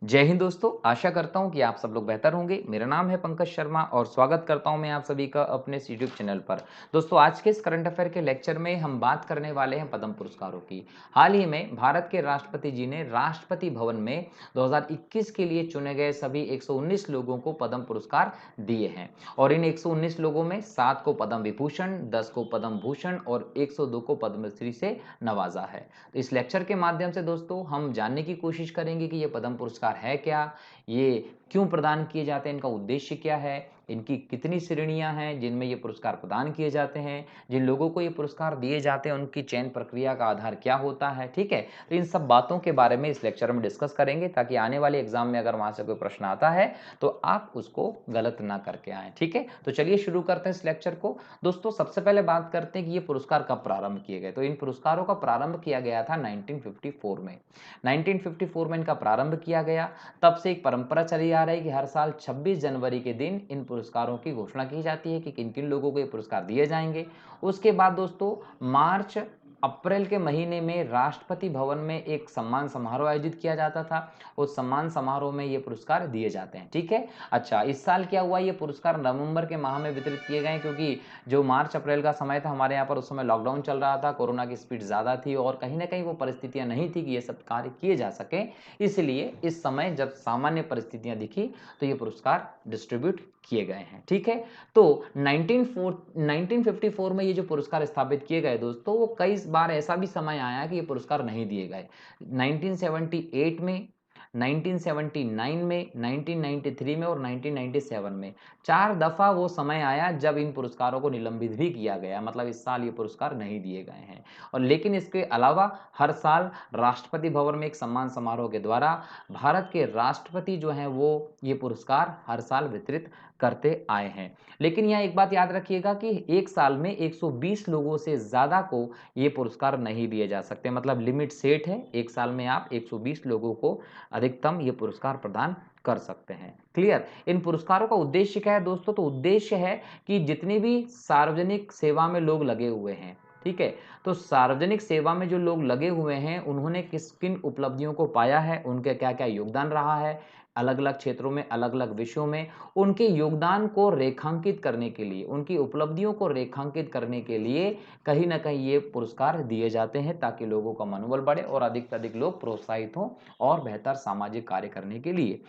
जय हिंद दोस्तों, आशा करता हूँ कि आप सब लोग बेहतर होंगे। मेरा नाम है पंकज शर्मा और स्वागत करता हूँ मैं आप सभी का अपने इस यूट्यूब चैनल पर। दोस्तों, आज के इस करंट अफेयर के लेक्चर में हम बात करने वाले हैं पद्म पुरस्कारों की। हाल ही में भारत के राष्ट्रपति जी ने राष्ट्रपति भवन में 2021 के लिए चुने गए सभी 119 लोगों को पद्म पुरस्कार दिए हैं और इन 119 लोगों में 7 को पद्म विभूषण, 10 को पद्म भूषण और 102 को पद्मश्री से नवाजा है। तो इस लेक्चर के माध्यम से दोस्तों हम जानने की कोशिश करेंगे कि ये पद्म पुरस्कार है क्या, ये क्यों प्रदान किए जाते हैं, इनका उद्देश्य क्या है, इनकी कितनी श्रेणियां हैं जिनमें ये पुरस्कार प्रदान किए जाते हैं, जिन लोगों को ये पुरस्कार दिए जाते हैं उनकी चयन प्रक्रिया का आधार क्या होता है। ठीक है, तो इन सब बातों के बारे में इस लेक्चर में डिस्कस करेंगे ताकि आने वाले एग्जाम में अगर वहां से कोई प्रश्न आता है तो आप उसको गलत ना करके आए। ठीक है, तो चलिए शुरू करते हैं इस लेक्चर को। दोस्तों, सबसे पहले बात करते हैं कि ये पुरस्कार कब प्रारंभ किए गए। तो इन पुरस्कारों का प्रारंभ किया गया था 1954 में। 1954 में इनका प्रारंभ किया गया। तब से एक परंपरा चली आ रही है कि हर साल 26 जनवरी के दिन इन पुरस्कारों की घोषणा की जाती है कि किन किन लोगों को ये पुरस्कार दिए जाएंगे। उसके बाद दोस्तों मार्च अप्रैल के महीने में राष्ट्रपति भवन में एक सम्मान समारोह आयोजित किया जाता था। उस सम्मान समारोह में ये पुरस्कार दिए जाते हैं। ठीक है, अच्छा, इस साल क्या हुआ, ये पुरस्कार नवंबर के माह में वितरित किए गए क्योंकि जो मार्च अप्रैल का समय था हमारे यहाँ पर उस समय लॉकडाउन चल रहा था, कोरोना की स्पीड ज़्यादा थी और कहीं ना कहीं वो परिस्थितियां नहीं थी कि ये सब कार्य किए जा सके। इसलिए इस समय जब सामान्य परिस्थितियां दिखी तो ये पुरस्कार डिस्ट्रीब्यूट किए गए हैं। ठीक है, तो 1954 में ये जो पुरस्कार स्थापित किए गए दोस्तों, वो कई बार ऐसा भी समय आया कि ये पुरस्कार नहीं दिए गए। 1978 में, 1979 में, 1993 में और 1997 में 4 दफा वो समय आया जब इन पुरस्कारों को निलंबित भी किया गया। मतलब इस साल ये पुरस्कार नहीं दिए गए हैं। और लेकिन इसके अलावा हर साल राष्ट्रपति भवन में एक सम्मान समारोह के द्वारा भारत के राष्ट्रपति जो हैं वो ये पुरस्कार हर साल वितरित करते आए हैं। लेकिन यहाँ एक बात याद रखिएगा कि एक साल में 120 लोगों से ज्यादा को ये पुरस्कार नहीं दिए जा सकते। मतलब लिमिट सेट है, एक साल में आप 120 लोगों को अधिकतम ये पुरस्कार प्रदान कर सकते हैं। क्लियर, इन पुरस्कारों का उद्देश्य क्या है दोस्तों? तो उद्देश्य है कि जितनी भी सार्वजनिक सेवा में लोग लगे हुए हैं, ठीक है, तो सार्वजनिक सेवा में जो लोग लगे हुए हैं उन्होंने किस किन उपलब्धियों को पाया है, उनके क्या क्या योगदान रहा है अलग अलग क्षेत्रों में, अलग अलग विषयों में, उनके योगदान को रेखांकित करने के लिए, उनकी उपलब्धियों को रेखांकित करने के लिए कहीं ना कहीं ये पुरस्कार दिए जाते हैं ताकि लोगों का मनोबल बढ़े और अधिक से अधिक लोग प्रोत्साहित हों और बेहतर सामाजिक कार्य करने के लिए।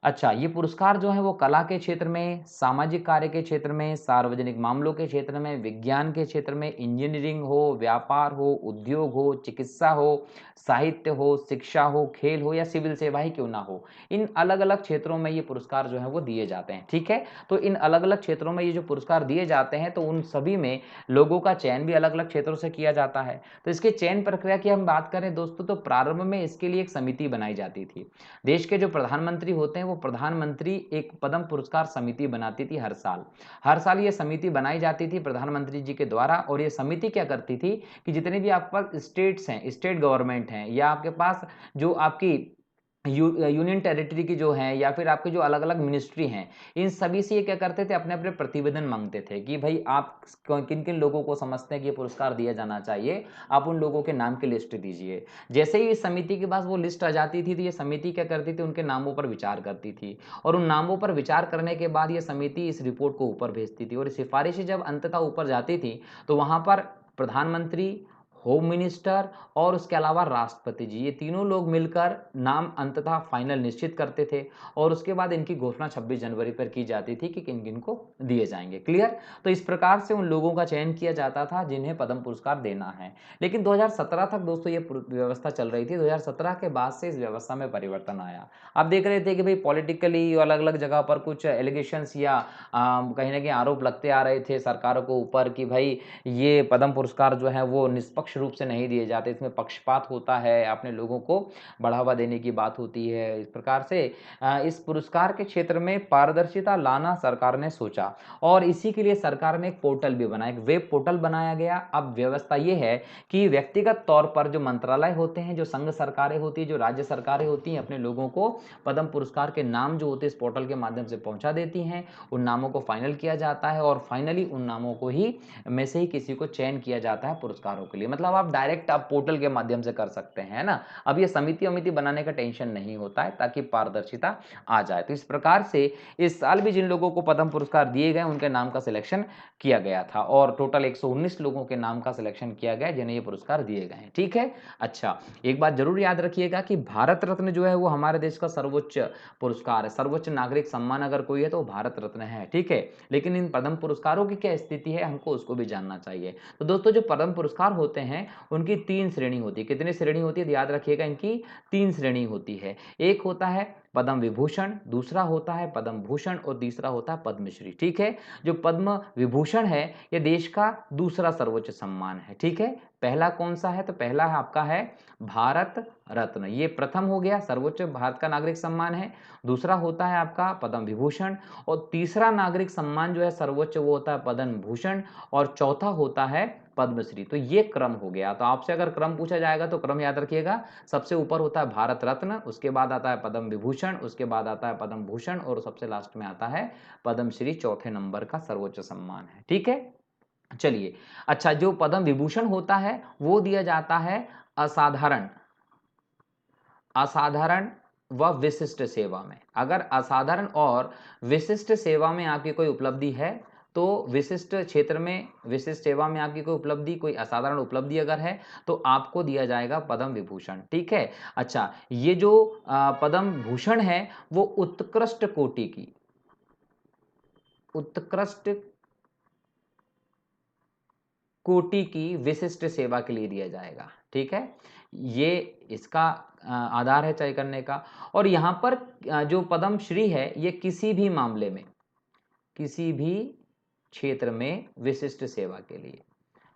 अच्छा, ये पुरस्कार जो है वो कला के क्षेत्र में, सामाजिक कार्य के क्षेत्र में, सार्वजनिक मामलों के क्षेत्र में, विज्ञान के क्षेत्र में, इंजीनियरिंग हो, व्यापार हो, उद्योग हो, चिकित्सा हो, साहित्य हो, शिक्षा हो, खेल हो या सिविल सेवा ही क्यों ना हो, इन अलग अलग क्षेत्रों में ये पुरस्कार जो है वो दिए जाते हैं। ठीक है, तो इन अलग अलग क्षेत्रों में ये जो पुरस्कार दिए जाते हैं तो उन सभी में लोगों का चयन भी अलग अलग क्षेत्रों से किया जाता है। तो इसके चयन प्रक्रिया की हम बात करें दोस्तों, तो प्रारंभ में इसके लिए एक समिति बनाई जाती थी। देश के जो प्रधानमंत्री होते हैं वो प्रधानमंत्री एक पद्म पुरस्कार समिति बनाती थी हर साल। हर साल ये समिति बनाई जाती थी प्रधानमंत्री जी के द्वारा और ये समिति क्या करती थी कि जितने भी आपके पास स्टेट्स हैं, स्टेट गवर्नमेंट हैं या आपके पास जो आपकी यूनियन टेरिटरी की जो है या फिर आपके जो अलग अलग मिनिस्ट्री हैं, इन सभी से ये क्या करते थे, अपने अपने प्रतिवेदन मांगते थे कि भाई आप किन किन लोगों को समझते हैं कि ये पुरस्कार दिया जाना चाहिए, आप उन लोगों के नाम की लिस्ट दीजिए। जैसे ही इस समिति के पास वो लिस्ट आ जाती थी तो ये समिति क्या करती थी, उनके नामों पर विचार करती थी और उन नामों पर विचार करने के बाद ये समिति इस रिपोर्ट को ऊपर भेजती थी और सिफारिशें जब अंततः ऊपर जाती थी तो वहां पर प्रधानमंत्री, होम मिनिस्टर और उसके अलावा राष्ट्रपति जी, ये तीनों लोग मिलकर नाम अंततः फाइनल निश्चित करते थे और उसके बाद इनकी घोषणा 26 जनवरी पर की जाती थी कि किन किन को दिए जाएंगे। क्लियर, तो इस प्रकार से उन लोगों का चयन किया जाता था जिन्हें पद्म पुरस्कार देना है। लेकिन 2017 तक दोस्तों ये व्यवस्था चल रही थी। 2017 के बाद से इस व्यवस्था में परिवर्तन आया। आप देख रहे थे कि भाई पॉलिटिकली अलग अलग जगह पर कुछ एलिगेशंस या कहीं ना कहीं आरोप लगते आ रहे थे सरकारों को ऊपर कि भाई ये पद्म पुरस्कार जो है वो निष्पक्ष रूप से नहीं दिए जाते, इसमें पक्षपात होता है, अपने लोगों को बढ़ावा देने की बात होती है। इस प्रकार से इस पुरस्कार के क्षेत्र में पारदर्शिता लाना सरकार ने सोचा और इसी के लिए सरकार ने एक पोर्टल भी बनाया, एक वेब पोर्टल बनाया गया। अब व्यवस्था ये है कि व्यक्तिगत तौर पर जो मंत्रालय होते हैं, जो संघ सरकारें होती है, जो राज्य सरकारें होती हैं, अपने लोगों को पद्म पुरस्कार के नाम जो होते हैं इस पोर्टल के माध्यम से पहुंचा देती हैं। उन नामों को फाइनल किया जाता है और फाइनली उन नामों को ही में से ही किसी को चयन किया जाता है पुरस्कारों के लिए। मतलब मतलब आप डायरेक्ट आप पोर्टल के माध्यम से कर सकते हैं, है ना। अब ये समिति अमिति बनाने का टेंशन नहीं होता है, ताकि पारदर्शिता आ जाए। तो इस प्रकार से इस साल भी जिन लोगों को पद्म पुरस्कार दिए गए उनके नाम का सिलेक्शन किया गया था, और टोटल 119 लोगों के नाम का सिलेक्शन किया गया जिन्हें ये पुरस्कार दिए गए हैं। ठीक है। अच्छा, एक बात जरूर याद रखिएगा कि भारत रत्न जो है वो हमारे देश का सर्वोच्च पुरस्कार है, सर्वोच्च नागरिक सम्मान अगर कोई है तो भारत रत्न है। ठीक है। लेकिन इन पद्म पुरस्कारों की क्या स्थिति है, हमको उसको भी जानना चाहिए। तो दोस्तों, जो पद्म पुरस्कार होते हैं उनकी 3 श्रेणी होती है। कितनी श्रेणी होती है, याद रखिएगा, इनकी 3 श्रेणी होती है। एक होता है पद्म विभूषण, दूसरा होता है पद्म भूषण, और तीसरा होता है पद्मश्री। ठीक है। जो पद्म विभूषण है ये देश का दूसरा सर्वोच्च सम्मान है। ठीक है। पहला कौन सा है, तो पहला है आपका है भारत रत्न, ये प्रथम हो गया, सर्वोच्च भारत का नागरिक सम्मान है। दूसरा होता है आपका पद्म विभूषण, और तीसरा नागरिक सम्मान जो है सर्वोच्च वो होता है पद्म भूषण, और चौथा होता है पद्मश्री। तो ये क्रम हो गया। तो आपसे अगर क्रम पूछा जाएगा तो क्रम याद रखिएगा, सबसे ऊपर होता है भारत रत्न, उसके बाद आता है पद्म विभूषण, उसके बाद आता है पद्म भूषण, और सबसे लास्ट में आता है पद्मश्री, चौथे नंबर का सर्वोच्च सम्मान है। ठीक है। चलिए, अच्छा, जो पद्म विभूषण होता है वो दिया जाता है असाधारण असाधारण व विशिष्ट सेवा में। अगर असाधारण और विशिष्ट सेवा में आपकी कोई उपलब्धि है, तो विशिष्ट क्षेत्र में, विशिष्ट सेवा में आपकी कोई उपलब्धि, कोई असाधारण उपलब्धि अगर है तो आपको दिया जाएगा पद्म विभूषण। ठीक है। अच्छा, ये जो पद्म भूषण है वो उत्कृष्ट कोटि की विशिष्ट सेवा के लिए दिया जाएगा। ठीक है। ये इसका आधार है तय करने का। और यहाँ पर जो पद्म श्री है ये किसी भी मामले में, किसी भी क्षेत्र में विशिष्ट सेवा के लिए,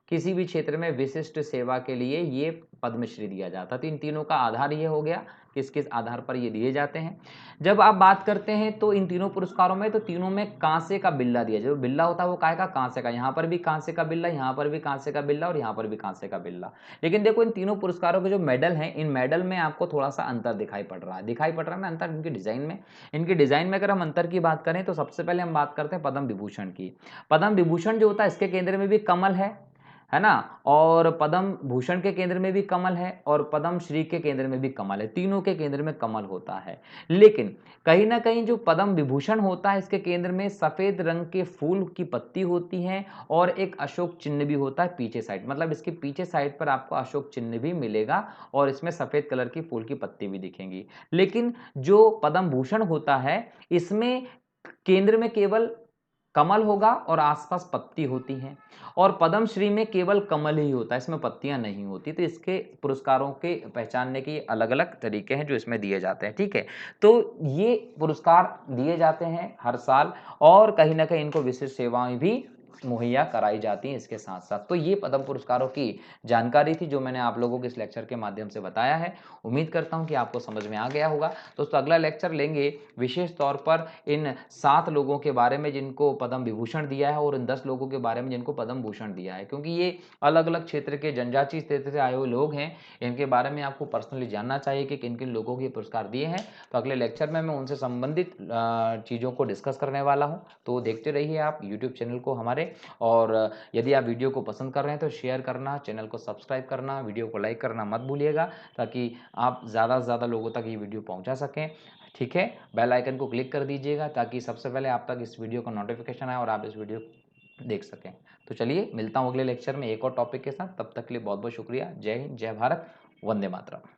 किसी भी क्षेत्र में विशिष्ट सेवा के लिए ये पद्मश्री दिया जाता है। तो इन तीनों का आधार ये हो गया, किस किस आधार पर ये दिए जाते हैं। जब आप बात करते हैं तो इन तीनों पुरस्कारों में, तो तीनों में कांसे का बिल्ला दिया, जो बिल्ला होता है वो काहे का, कांसे का। यहाँ पर भी कांसे का बिल्ला, यहाँ पर भी कांसे का बिल्ला, और यहाँ पर भी कांसे का बिल्ला। लेकिन देखो, इन तीनों पुरस्कारों के जो मेडल हैं, इन मेडल में आपको थोड़ा सा अंतर दिखाई पड़ रहा है ना, अंतर इनकी डिजाइन में। इनकी डिजाइन में अगर हम अंतर की बात करें तो सबसे पहले हम बात करते हैं पद्म विभूषण की। पद्म विभूषण जो होता है इसके केंद्र में भी कमल है ना, और पद्म भूषण के केंद्र में भी कमल है, और पद्म श्री के केंद्र में भी कमल है, तीनों के केंद्र में कमल होता है। लेकिन कहीं ना कहीं जो पद्म विभूषण होता है इसके केंद्र में सफेद रंग के फूल की पत्ती होती है, और एक अशोक चिन्ह भी होता है पीछे साइड, मतलब इसके पीछे साइड पर आपको अशोक चिन्ह भी मिलेगा, और इसमें सफेद कलर की फूल की पत्ती भी दिखेंगी। लेकिन जो पद्म भूषण होता है इसमें केंद्र में केवल कमल होगा और आसपास पत्ती होती हैं, और पद्मश्री में केवल कमल ही होता है, इसमें पत्तियां नहीं होती। तो इसके पुरस्कारों के पहचानने के अलग अलग तरीके हैं जो इसमें दिए जाते हैं। ठीक है। तो ये पुरस्कार दिए जाते हैं हर साल, और कहीं ना कहीं इनको विशिष्ट सेवाएं भी मुहैया कराई जाती हैं इसके साथ साथ। तो ये पद्म पुरस्कारों की जानकारी थी जो मैंने आप लोगों को इस लेक्चर के माध्यम से बताया है। उम्मीद करता हूं कि आपको समझ में आ गया होगा। दोस्तों, अगला लेक्चर लेंगे विशेष तौर पर इन 7 लोगों के बारे में जिनको पद्म विभूषण दिया है, और इन 10 लोगों के बारे में जिनको पद्म भूषण दिया है, क्योंकि ये अलग अलग क्षेत्र के, जनजातीय क्षेत्र से आए हुए लोग हैं। इनके बारे में आपको पर्सनली जानना चाहिए कि किन किन लोगों को ये पुरस्कार दिए हैं। तो अगले लेक्चर में मैं उनसे संबंधित चीज़ों को डिस्कस करने वाला हूँ। तो देखते रहिए आप यूट्यूब चैनल को हमारे, और यदि आप वीडियो को पसंद कर रहे हैं तो शेयर करना, चैनल को सब्सक्राइब करना, वीडियो को लाइक करना मत भूलिएगा, ताकि आप ज़्यादा से ज़्यादा लोगों तक ये वीडियो पहुंचा सकें। ठीक है। बेल आइकन को क्लिक कर दीजिएगा ताकि सबसे पहले आप तक इस वीडियो का नोटिफिकेशन आए और आप इस वीडियो देख सकें। तो चलिए, मिलता हूँ अगले लेक्चर में एक और टॉपिक के साथ। तब तक के लिए बहुत बहुत शुक्रिया। जय हिंद, जय भारत, वंदे मातरम।